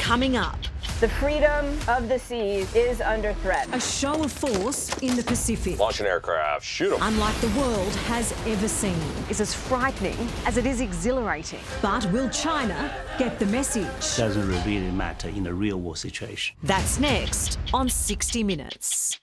Coming up, The freedom of the seas is under threat. a show of force in the Pacific, Launch an aircraft, shoot them. unlike the world has ever seen. It's as frightening as it is exhilarating. But will China get the message? Doesn't really matter in the real world situation. That's next on 60 Minutes.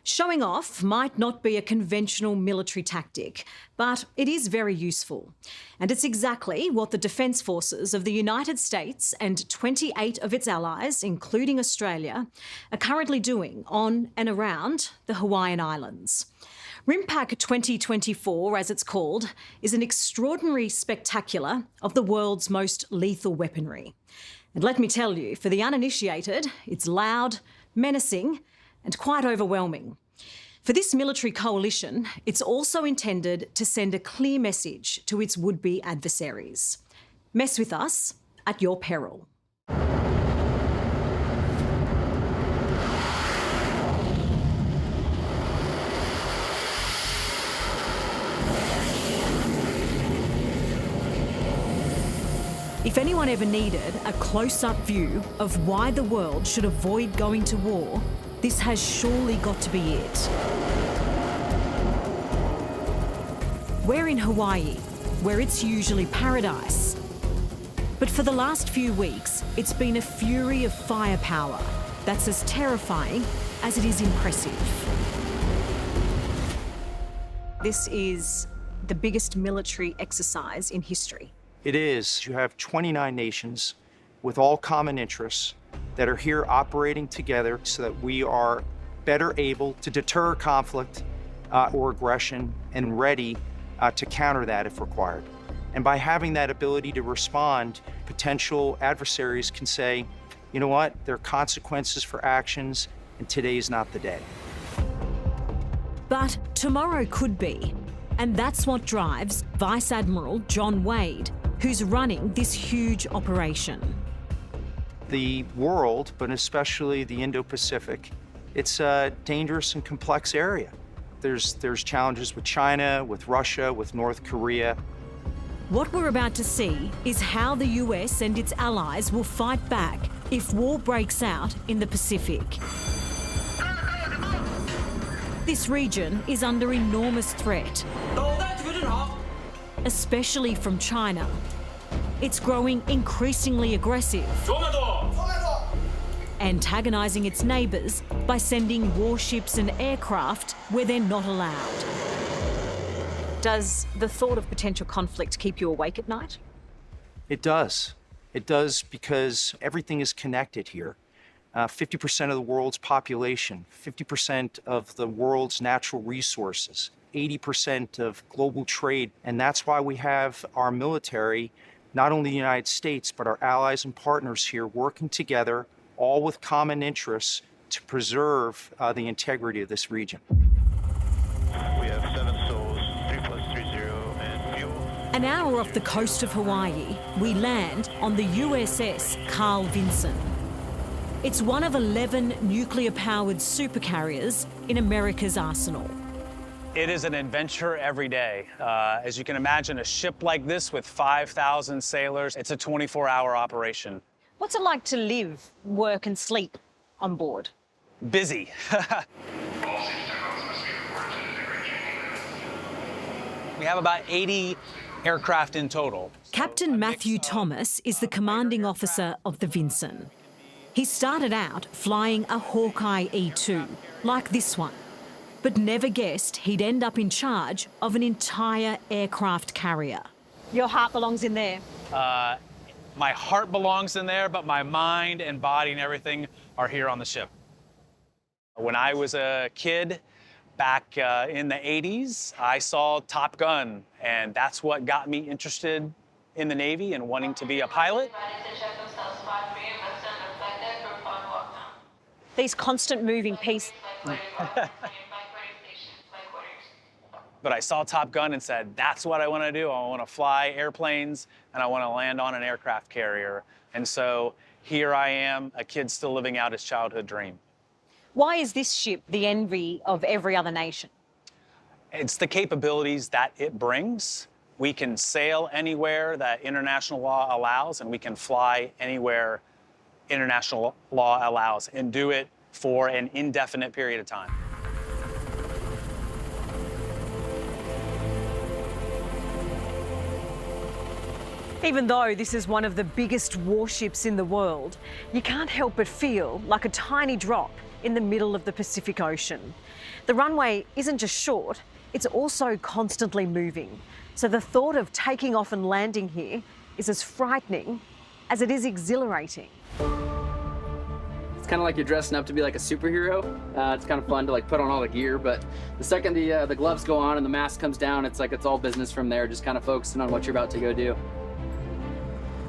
Showing off might not be a conventional military tactic, but it is very useful. And it's exactly what the Defence Forces of the United States and 28 of its allies, including Australia, are currently doing on and around the Hawaiian Islands. RIMPAC 2024, as it's called, is an extraordinary spectacular of the world's most lethal weaponry. And let me tell you, for the uninitiated, it's loud, menacing, and quite overwhelming. For this military coalition, it's also intended to send a clear message to its would-be adversaries. Mess with us at your peril. If anyone ever needed a close-up view of why the world should avoid going to war, this has surely got to be it. We're in Hawaii, where it's usually paradise. But for the last few weeks, it's been a fury of firepower that's as terrifying as it is impressive. This is the biggest military exercise in history. It is. You have 29 nations with all common interests that are here operating together so that we are better able to deter conflict or aggression and ready to counter that if required. And by having that ability to respond, potential adversaries can say, you know what, there are consequences for actions, and today's not the day. But tomorrow could be. And that's what drives Vice Admiral John Wade, who's running this huge operation. The world, but especially the Indo-Pacific, it's a dangerous and complex area. There's challenges with China, with Russia, with North Korea. What we're about to see is how the US and its allies will fight back if war breaks out in the Pacific. This region is under enormous threat, especially from China. It's growing increasingly aggressive, antagonising its neighbours by sending warships and aircraft where they're not allowed. Does the thought of potential conflict keep you awake at night? It does. It does because everything is connected here. 50% of the world's population, 50% of the world's natural resources, 80% of global trade. And that's why we have our military, not only the United States, but our allies and partners here working together, all with common interests to preserve the integrity of this region. We have 7 souls, 3+30 and fuel. An hour off the coast of Hawaii, we land on the USS Carl Vinson. It's one of 11 nuclear-powered supercarriers in America's arsenal. It is an adventure every day. As you can imagine, a ship like this with 5,000 sailors, it's a 24-hour operation. What's it like to live, work and sleep on board? Busy. We have about 80 aircraft in total. Captain Matthew Thomas is the commanding officer of the Vinson. He started out flying a Hawkeye E2, like this one, but never guessed he'd end up in charge of an entire aircraft carrier. Your heart belongs in there. My heart belongs in there, but my mind and body and everything are here on the ship. When I was a kid, back in the 80s, I saw Top Gun, and that's what got me interested in the Navy and wanting to be a pilot. These constant moving pieces. But I saw Top Gun and said, that's what I want to do. I want to fly airplanes, and I want to land on an aircraft carrier. And so here I am, a kid still living out his childhood dream. Why is this ship the envy of every other nation? It's the capabilities that it brings. We can sail anywhere that international law allows, and we can fly anywhere international law allows, and do it for an indefinite period of time. Even though this is one of the biggest warships in the world, you can't help but feel like a tiny drop in the middle of the Pacific Ocean. The runway isn't just short, it's also constantly moving. So the thought of taking off and landing here is as frightening as it is exhilarating. It's kind of like you're dressing up to be like a superhero. It's kind of fun to like put on all the gear, but the second the gloves go on and the mask comes down, it's like it's all business from there, just kind of focusing on what you're about to go do.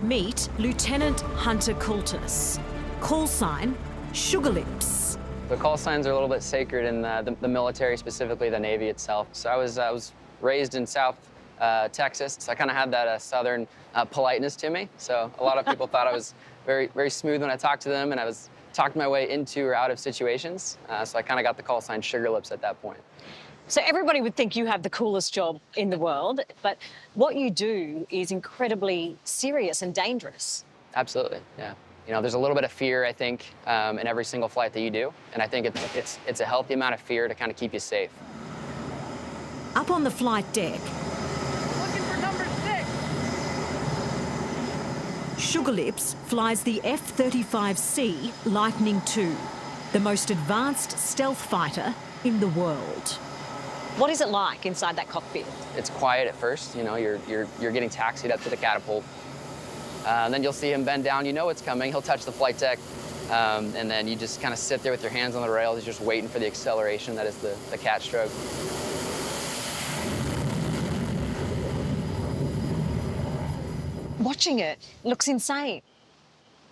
Meet Lieutenant Hunter Coultis. Call sign, Sugar Lips. The call signs are a little bit sacred in the military, specifically the Navy itself. So I was raised in South Texas, so I kind of had that Southern politeness to me. So a lot of people thought I was very, very smooth when I talked to them, and I was talked my way into or out of situations. So I kind of got the call sign Sugar Lips at that point. So everybody would think you have the coolest job in the world, but what you do is incredibly serious and dangerous. Absolutely, yeah. You know, there's a little bit of fear, I think, in every single flight that you do, and I think it's a healthy amount of fear to kind of keep you safe. Up on the flight deck, Looking for number 6. Sugar Lips flies the F-35C Lightning II, the most advanced stealth fighter in the world. What is it like inside that cockpit? It's quiet at first, you know, you're getting taxied up to the catapult. Then you'll see him bend down, you know it's coming, he'll touch the flight deck, and then you just kind of sit there with your hands on the rails, just waiting for the acceleration that is the cat stroke. Watching it looks insane.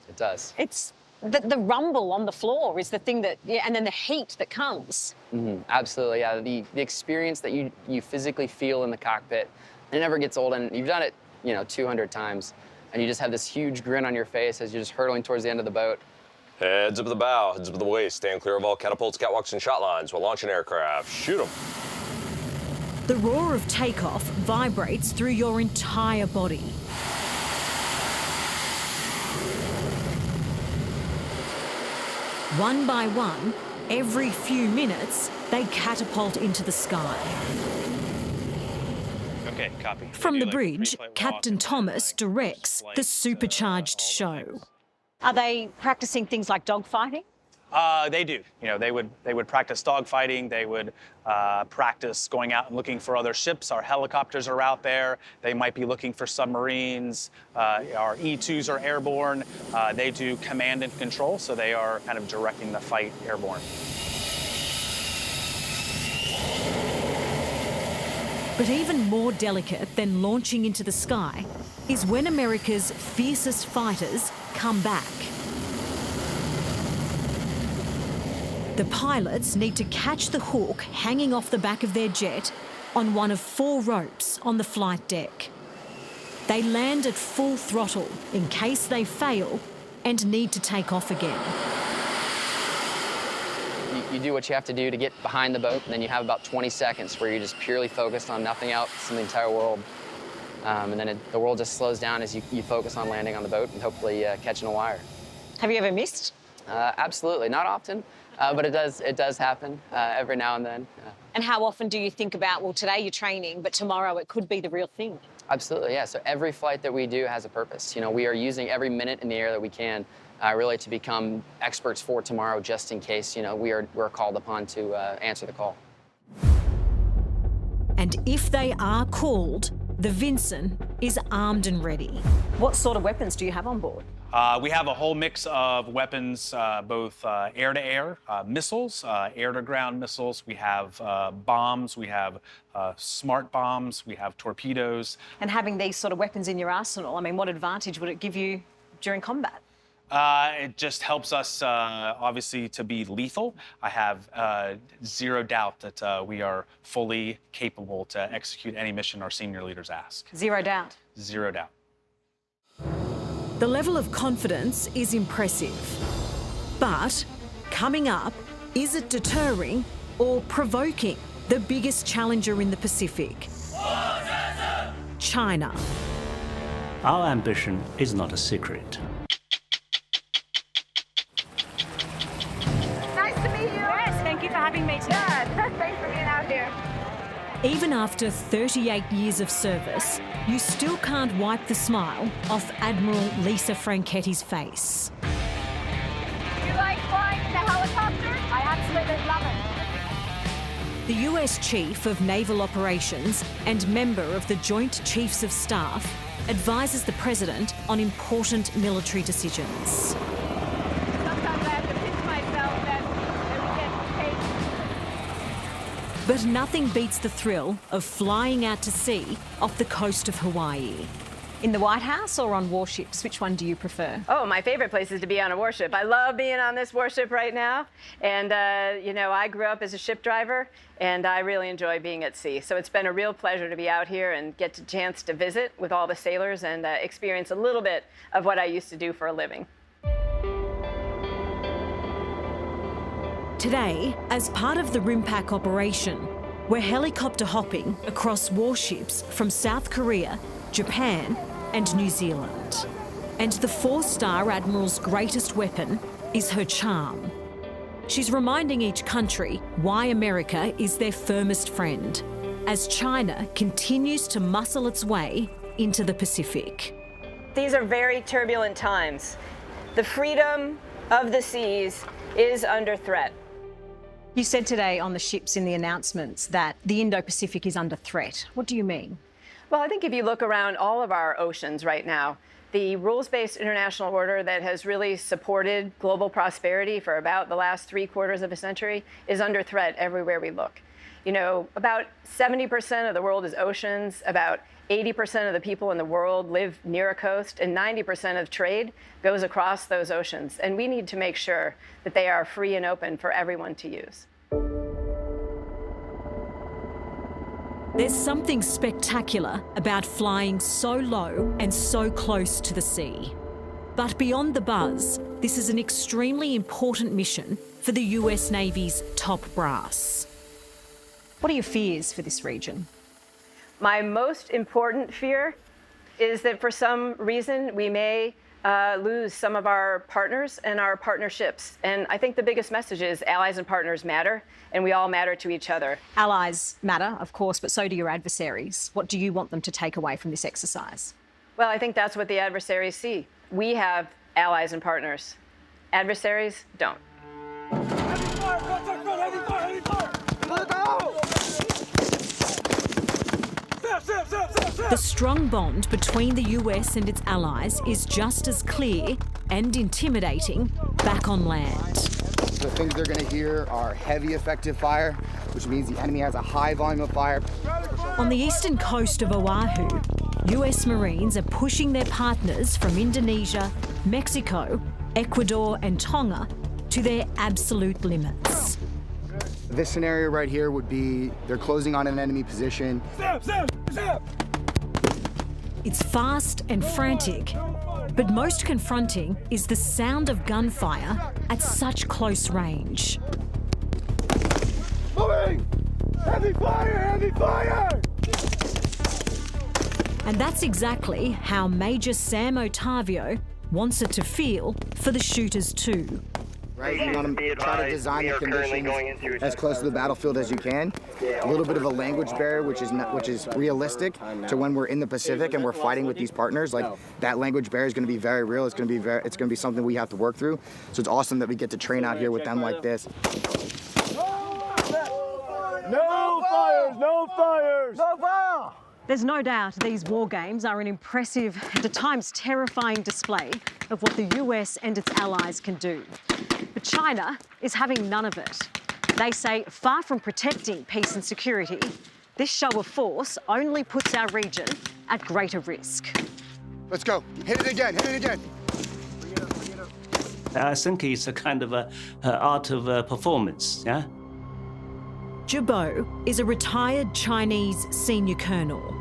It does. It's the rumble on the floor is the thing that, yeah, and then the heat that comes. Mm-hmm. Absolutely, yeah. The experience that you physically feel in the cockpit, it never gets old, and you've done it, you know, 200 times, and you just have this huge grin on your face as you're just hurtling towards the end of the boat. Heads up at the bow, heads up at the waist, stand clear of all catapults, catwalks, and shot lines while launching aircraft. Shoot them. The roar of takeoff vibrates through your entire body. One by one, every few minutes, they catapult into the sky. Okay, copy. From the bridge, Captain Thomas directs the supercharged show. Are they practicing things like dogfighting? They do. You know, they would practice dogfighting. They would practice going out and looking for other ships. Our helicopters are out there. They might be looking for submarines. Our E-2s are airborne. They do command and control, so they are kind of directing the fight airborne. But even more delicate than launching into the sky is when America's fiercest fighters come back. The pilots need to catch the hook hanging off the back of their jet on one of 4 ropes on the flight deck. They land at full throttle in case they fail and need to take off again. You do what you have to do to get behind the boat, and then you have about 20 seconds where you're just purely focused on nothing else in the entire world. And then the world just slows down as you focus on landing on the boat and hopefully catching a wire. Have you ever missed? Absolutely, not often, but it does happen every now and then. And how often do you think about, well, today you're training, but tomorrow it could be the real thing? Absolutely, yeah. So every flight that we do has a purpose. You know, we are using every minute in the air that we can really to become experts for tomorrow, just in case, you know, we're called upon to answer the call. And if they are called, the Vinson is armed and ready. What sort of weapons do you have on board? We have a whole mix of weapons, both air-to-air missiles, air-to-ground missiles. We have bombs. We have smart bombs. We have torpedoes. And having these sort of weapons in your arsenal, I mean, what advantage would it give you during combat? It just helps us, obviously, to be lethal. I have zero doubt that we are fully capable to execute any mission our senior leaders ask. Zero doubt? Zero doubt. The level of confidence is impressive. But coming up, is it deterring or provoking the biggest challenger in the Pacific? China. Our ambition is not a secret. Nice to meet you. Yes, thank you for having me today. Yeah, thanks for being out here. Even after 38 years of service, you still can't wipe the smile off Admiral Lisa Franchetti's face. You like flying in the helicopter? I absolutely love it. The US Chief of Naval Operations and member of the Joint Chiefs of Staff advises the President on important military decisions. Sometimes I have to pinch myself that we get paid. But nothing beats the thrill of flying out to sea off the coast of Hawaii. In the White House or on warships, which one do you prefer? Oh, my favorite place is to be on a warship. I love being on this warship right now. And, you know, I grew up as a ship driver, and I really enjoy being at sea. So it's been a real pleasure to be out here and get the chance to visit with all the sailors and experience a little bit of what I used to do for a living. Today, as part of the RIMPAC operation, we're helicopter hopping across warships from South Korea, Japan and New Zealand. And the four-star Admiral's greatest weapon is her charm. She's reminding each country why America is their firmest friend, as China continues to muscle its way into the Pacific. These are very turbulent times. The freedom of the seas is under threat. You said today on the ships in the announcements that the Indo-Pacific is under threat. What do you mean? Well, I think if you look around all of our oceans right now, the rules-based international order that has really supported global prosperity for about the last 3/4 of a century is under threat everywhere we look. You know, about 70% of the world is oceans, about 80% of the people in the world live near a coast, and 90% of trade goes across those oceans. And we need to make sure that they are free and open for everyone to use. There's something spectacular about flying so low and so close to the sea. But beyond the buzz, this is an extremely important mission for the US Navy's top brass. What are your fears for this region? My most important fear is that for some reason we may lose some of our partners and our partnerships. And I think the biggest message is allies and partners matter, and we all matter to each other. Allies matter, of course, but so do your adversaries. What do you want them to take away from this exercise? Well, I think that's what the adversaries see. We have allies and partners. Adversaries don't. The strong bond between the US and its allies is just as clear and intimidating back on land. The things they're going to hear are heavy effective fire, which means the enemy has a high volume of fire. On the eastern coast of Oahu, US Marines are pushing their partners from Indonesia, Mexico, Ecuador and Tonga to their absolute limits. This scenario right here would be they're closing on an enemy position. It's fast and frantic, but most confronting is the sound of gunfire at such close range. Moving! Heavy fire! Heavy fire! And that's exactly how Major Sam Otavio wants it to feel for the shooters too. Right, you want to try to design the conditions as close to the battlefield as you can. A little bit of a language barrier, which is realistic to when we're in the Pacific and we're fighting with these partners. Like that language barrier is going to be very real. It's going to be something we have to work through. So it's awesome that we get to train out here with them like this. No fires! No fires! No fire! There's no doubt these war games are an impressive and at times terrifying display of what the US and its allies can do. But China is having none of it. They say, far from protecting peace and security, this show of force only puts our region at greater risk. Let's go. Hit it again. Hit it again. I think it's a kind of art of performance, yeah? Jibo is a retired Chinese senior colonel.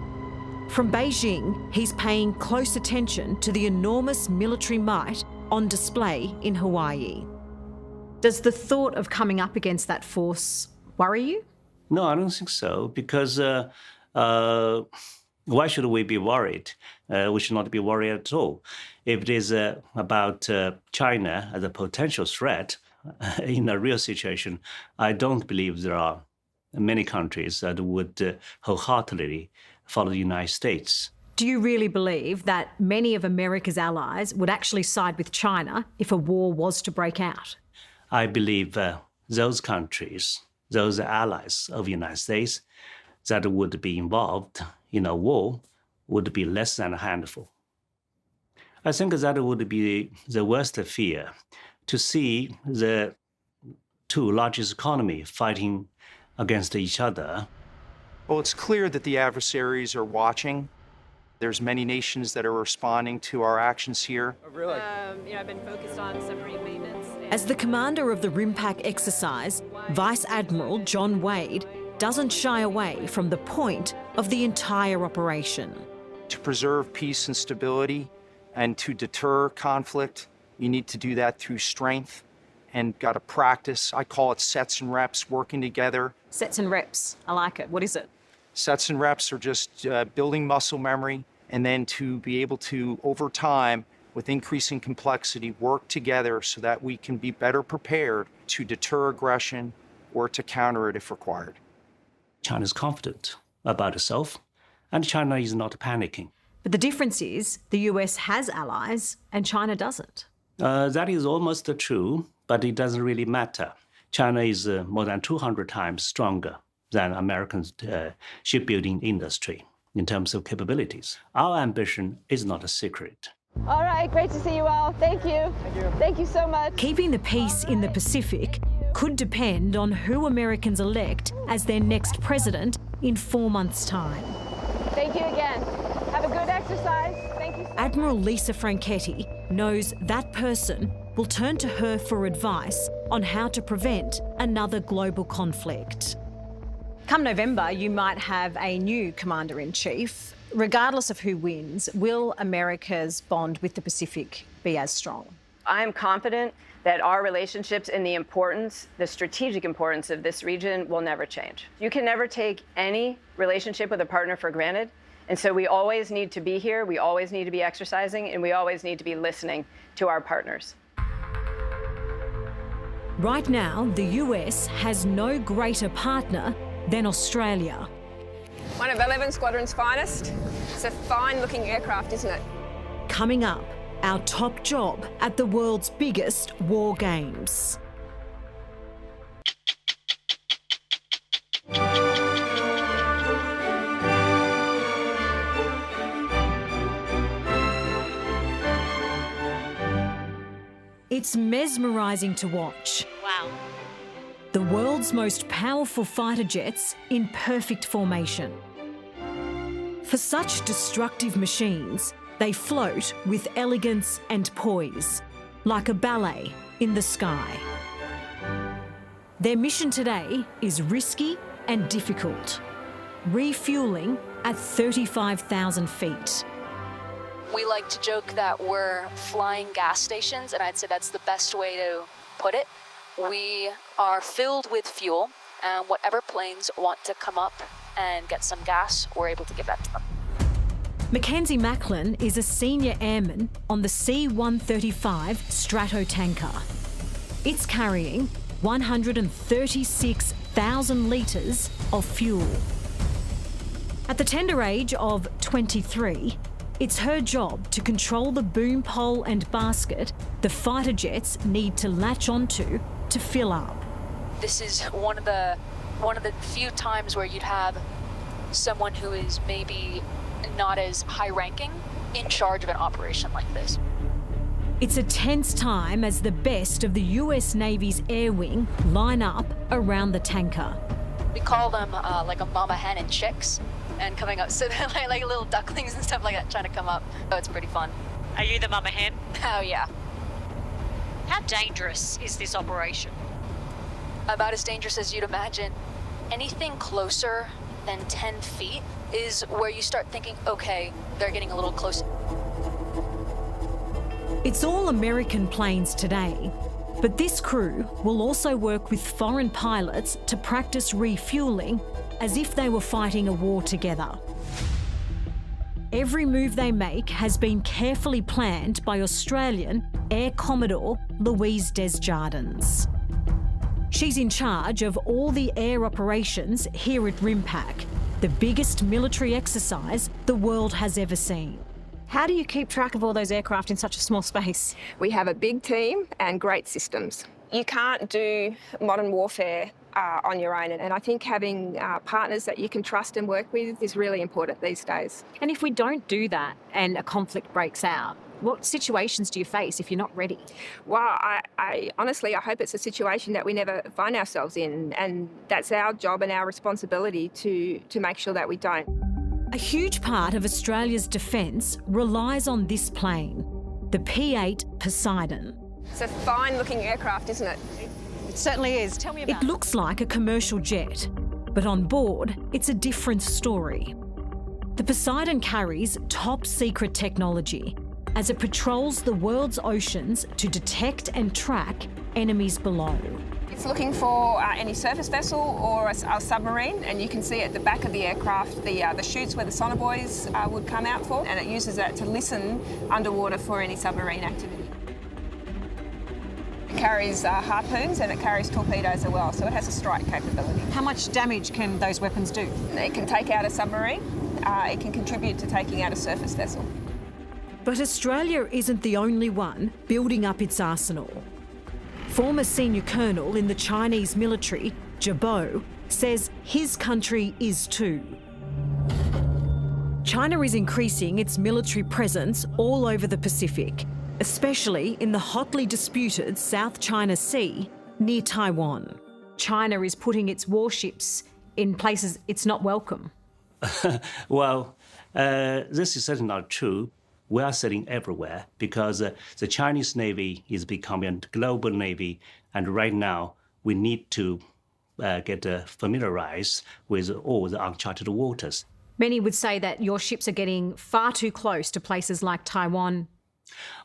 From Beijing, he's paying close attention to the enormous military might on display in Hawaii. Does the thought of coming up against that force worry you? No, I don't think so, because Why should we be worried? We should not be worried at all. If it is about China as a potential threat in a real situation, I don't believe there are many countries that would wholeheartedly follow the United States. Do you really believe that many of America's allies would actually side with China if a war was to break out? I believe those countries, those allies of the United States that would be involved in a war would be less than a handful. I think that would be the worst fear, to see the two largest economies fighting against each other. Well, it's clear that the adversaries are watching. There's many nations that are responding to our actions here. Oh, really? I've been focused on submarine maintenance. As the commander of the RIMPAC exercise, Vice Admiral John Wade doesn't shy away from the point of the entire operation. To preserve peace and stability and to deter conflict, you need to do that through strength and got to practice. I call it sets and reps, working together. Sets and reps. I like it. What is it? Sets and reps are just building muscle memory, and then to be able to, over time, with increasing complexity, work together so that we can be better prepared to deter aggression or to counter it if required. China is confident about itself, and China is not panicking. But the difference is the US has allies and China doesn't. That is almost true, but it doesn't really matter. China is more than 200 times stronger than American shipbuilding industry in terms of capabilities. Our ambition is not a secret. All right, great to see you all. Thank you. Thank you so much. Keeping the peace in the Pacific could depend on who Americans elect as their next president in 4 months' time. Thank you again. Have a good exercise. Thank you so much. Admiral Lisa Franchetti knows that person will turn to her for advice on how to prevent another global conflict. Come November, you might have a new Commander-in-Chief. Regardless of who wins, will America's bond with the Pacific be as strong? I'm confident that our relationships and the strategic importance of this region will never change. You can never take any relationship with a partner for granted. And so we always need to be here, we always need to be exercising, and we always need to be listening to our partners. Right now, the US has no greater partner than Australia. One of 11 Squadron's finest. It's a fine-looking aircraft, isn't it? Coming up, our top job at the world's biggest war games. It's mesmerising to watch. Wow. The world's most powerful fighter jets in perfect formation. For such destructive machines, they float with elegance and poise, like a ballet in the sky. Their mission today is risky and difficult, refuelling at 35,000 feet. We like to joke that we're flying gas stations, and I'd say that's the best way to put it. We are filled with fuel, and whatever planes want to come up and get some gas, we're able to give that to them. Mackenzie Macklin is a senior airman on the C-135 Stratotanker. It's carrying 136,000 litres of fuel. At the tender age of 23, it's her job to control the boom pole and basket the fighter jets need to latch onto to fill up. This is one of the few times where you'd have someone who is maybe not as high-ranking in charge of an operation like this. It's a tense time as the best of the US Navy's air wing line up around the tanker. We call them like a mama hen and chicks, and coming up, so they're like little ducklings and stuff like that trying to come up. Oh, it's pretty fun. Are you the mama hen? Oh, yeah. How dangerous is this operation? About as dangerous as you'd imagine. Anything closer than 10 feet is where you start thinking, okay, they're getting a little close. It's all American planes today, but this crew will also work with foreign pilots to practice refueling as if they were fighting a war together. Every move they make has been carefully planned by Australian Air Commodore Louise Desjardins. She's in charge of all the air operations here at RIMPAC, the biggest military exercise the world has ever seen. How do you keep track of all those aircraft in such a small space? We have a big team and great systems. You can't do modern warfare on your own, and I think having partners that you can trust and work with is really important these days. And if we don't do that and a conflict breaks out, what situations do you face if you're not ready? Well, I honestly, I hope it's a situation that we never find ourselves in, and that's our job and our responsibility to make sure that we don't. A huge part of Australia's defence relies on this plane, the P-8 Poseidon. It's a fine-looking aircraft, isn't it? It certainly is. Tell me about it. It looks like a commercial jet, but on board, it's a different story. The Poseidon carries top-secret technology as it patrols the world's oceans to detect and track enemies below. It's looking for any surface vessel or a submarine, and you can see at the back of the aircraft the chutes where the sonobuoys would come out for, and it uses that to listen underwater for any submarine activity. It carries harpoons and it carries torpedoes as well, so it has a strike capability. How much damage can those weapons do? It can take out a submarine, it can contribute to taking out a surface vessel. But Australia isn't the only one building up its arsenal. Former senior colonel in the Chinese military, Jiabo, says his country is too. China is increasing its military presence all over the Pacific, especially in the hotly disputed South China Sea near Taiwan. China is putting its warships in places it's not welcome. Well, this is certainly not true. We are sailing everywhere because the Chinese Navy is becoming a global navy, and right now we need to get familiarized with all the uncharted waters. Many would say that your ships are getting far too close to places like Taiwan.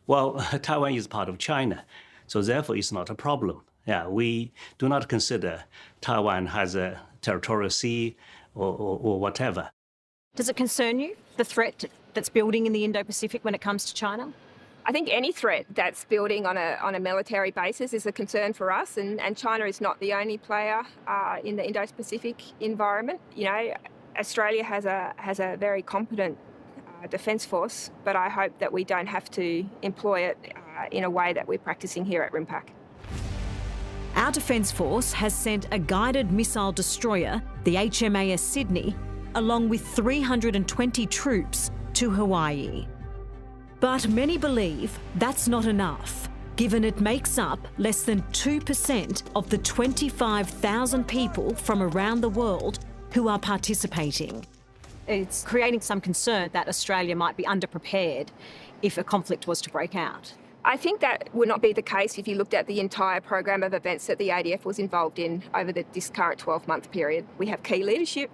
Well, Taiwan is part of China, so therefore it's not a problem. Yeah, we do not consider Taiwan has a territorial sea or whatever. Does it concern you, the threat that's building in the Indo-Pacific when it comes to China? I think any threat that's building on a military basis is a concern for us, and China is not the only player in the Indo-Pacific environment. You know, Australia has a very competent defence force, but I hope that we don't have to employ it in a way that we're practising here at RIMPAC. Our Defence Force has sent a guided missile destroyer, the HMAS Sydney, along with 320 troops to Hawaii. But many believe that's not enough, given it makes up less than 2% of the 25,000 people from around the world who are participating. It's creating some concern that Australia might be underprepared if a conflict was to break out. I think that would not be the case if you looked at the entire program of events that the ADF was involved in over this current 12-month period. We have key leadership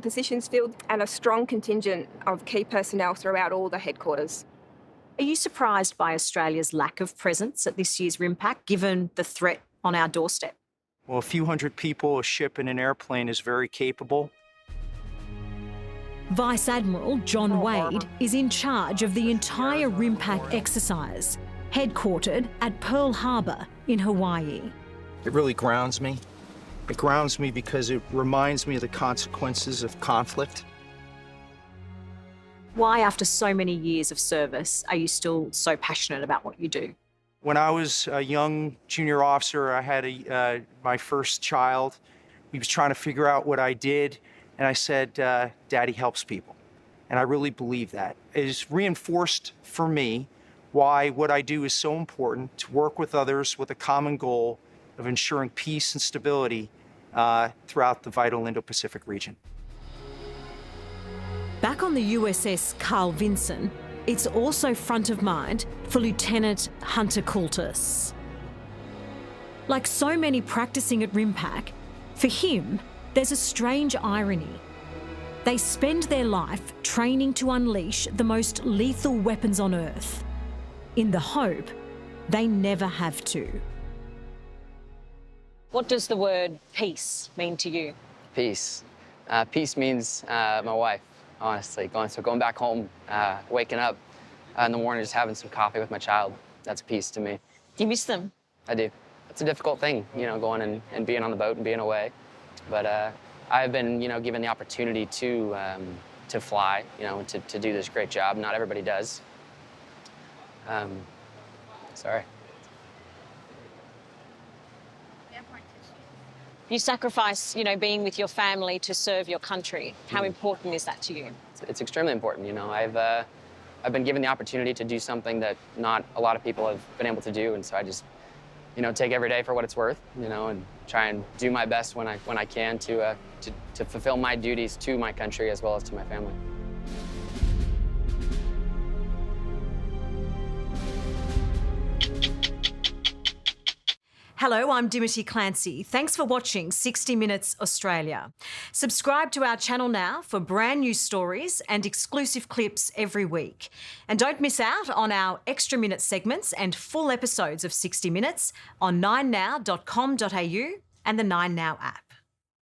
positions filled and a strong contingent of key personnel throughout all the headquarters. Are you surprised by Australia's lack of presence at this year's RIMPAC, given the threat on our doorstep? Well, a few hundred people, a ship and an airplane is very capable. Vice Admiral John Wade is in charge of the entire RIMPAC exercise, headquartered at Pearl Harbor in Hawaii. It really grounds me. It grounds me because it reminds me of the consequences of conflict. Why, after so many years of service, are you still so passionate about what you do? When I was a young junior officer, I had my first child. He was trying to figure out what I did, and I said, Daddy helps people. And I really believe that. It is reinforced for me why what I do is so important, to work with others with a common goal of ensuring peace and stability throughout the vital Indo-Pacific region. Back on the USS Carl Vinson, it's also front of mind for Lieutenant Hunter Coultis. Like so many practicing at RIMPAC, for him, there's a strange irony. They spend their life training to unleash the most lethal weapons on Earth, in the hope they never have to. What does the word peace mean to you? Peace. Peace means my wife. honestly. Going back home, waking up in the morning, just having some coffee with my child, that's peace to me. Do you miss them? I do. It's a difficult thing, going and being on the boat and being away. But I've been, given the opportunity to fly, to do this great job. Not everybody does. Sorry. You sacrifice, being with your family to serve your country. How important is that to you? It's extremely important. I've been given the opportunity to do something that not a lot of people have been able to do, and so I just, take every day for what it's worth, and try and do my best when I can to fulfill my duties to my country as well as to my family. Hello, I'm Dimity Clancy. Thanks for watching 60 Minutes Australia. Subscribe to our channel now for brand new stories and exclusive clips every week. And don't miss out on our extra minute segments and full episodes of 60 Minutes on 9now.com.au and the 9Now app.